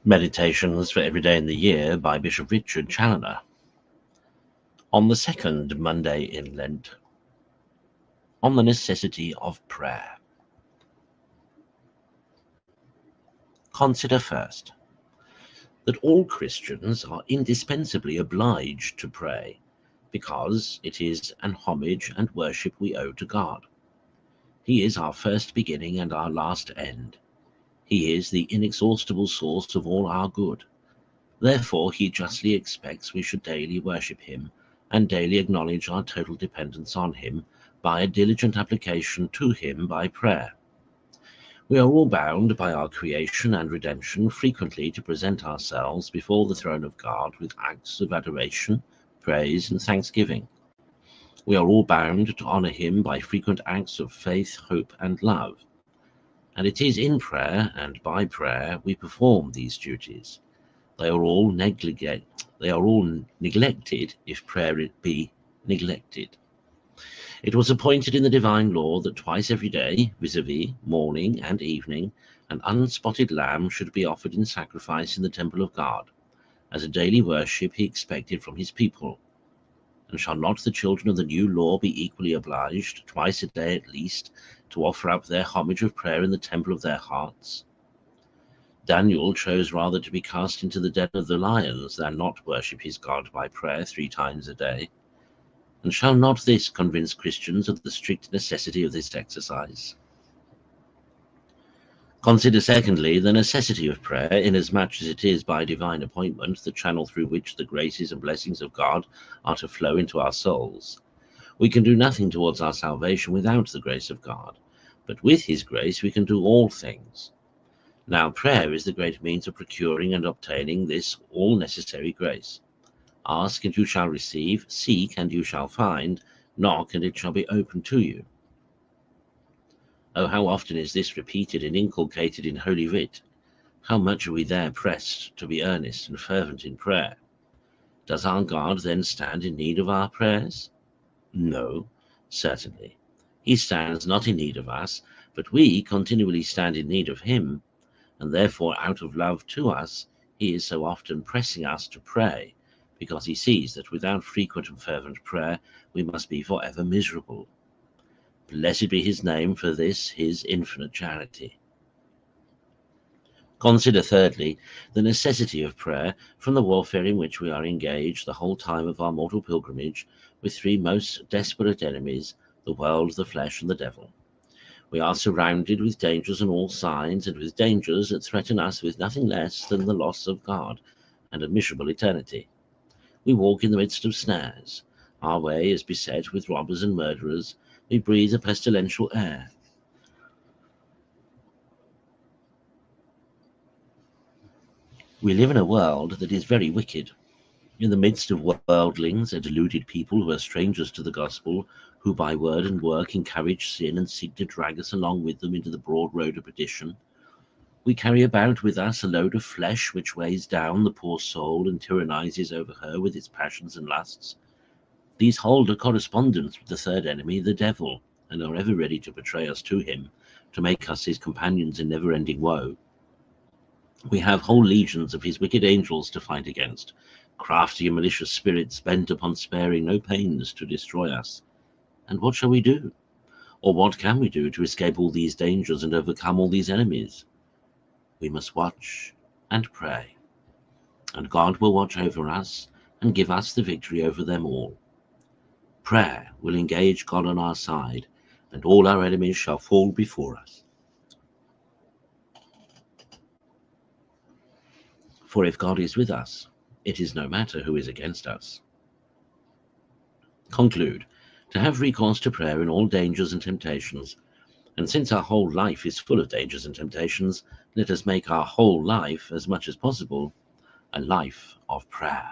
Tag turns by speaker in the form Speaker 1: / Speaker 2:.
Speaker 1: Meditations for every day in the year by Bishop Richard Challoner. On the second Monday in Lent, on the necessity of prayer. Consider first that all Christians are indispensably obliged to pray, because it is an homage and worship we owe to God. He is our first beginning and our last end. He is the inexhaustible source of all our good. Therefore, he justly expects we should daily worship him and daily acknowledge our total dependence on him by a diligent application to him by prayer. We are all bound by our creation and redemption frequently to present ourselves before the throne of God with acts of adoration, praise, and thanksgiving. We are all bound to honor him by frequent acts of faith, hope, and love. And it is in prayer and by prayer we perform these duties. They are all neglected if prayer be neglected. It was appointed in the divine law that twice every day, vis-a-vis, morning and evening, an unspotted lamb should be offered in sacrifice in the temple of God, as a daily worship he expected from his people. And shall not the children of the new law be equally obliged, twice a day at least, to offer up their homage of prayer in the temple of their hearts? Daniel chose rather to be cast into the den of the lions than not worship his God by prayer 3 times a day. And shall not this convince Christians of the strict necessity of this exercise? Consider secondly the necessity of prayer, inasmuch as it is by divine appointment the channel through which the graces and blessings of God are to flow into our souls. We can do nothing towards our salvation without the grace of God, but with his grace we can do all things. Now prayer is the great means of procuring and obtaining this all-necessary grace. Ask and you shall receive, seek and you shall find, knock and it shall be opened to you. Oh, how often is this repeated and inculcated in Holy Writ! How much are we there pressed to be earnest and fervent in prayer? Does our God then stand in need of our prayers? No, certainly. He stands not in need of us, but we continually stand in need of him. And therefore, out of love to us, he is so often pressing us to pray, because he sees that without frequent and fervent prayer, we must be forever miserable. Blessed be his name for this, his infinite charity. Consider thirdly the necessity of prayer from the warfare in which we are engaged the whole time of our mortal pilgrimage with 3 most desperate enemies, the world, the flesh, and the devil. We are surrounded with dangers on all sides, and with dangers that threaten us with nothing less than the loss of God and a miserable eternity. We walk in the midst of snares. Our way is beset with robbers and murderers. We breathe a pestilential air. We live in a world that is very wicked. In the midst of worldlings, a deluded people who are strangers to the gospel, who by word and work encourage sin and seek to drag us along with them into the broad road of perdition, we carry about with us a load of flesh which weighs down the poor soul and tyrannizes over her with its passions and lusts. These hold a correspondence with the third enemy, the devil, and are ever ready to betray us to him, to make us his companions in never-ending woe. We have whole legions of his wicked angels to fight against, crafty and malicious spirits bent upon sparing no pains to destroy us. And what shall we do? Or what can we do to escape all these dangers and overcome all these enemies? We must watch and pray, and God will watch over us and give us the victory over them all. Prayer will engage God on our side, and all our enemies shall fall before us. For if God is with us, it is no matter who is against us. Conclude, to have recourse to prayer in all dangers and temptations, and since our whole life is full of dangers and temptations, let us make our whole life, as much as possible, a life of prayer.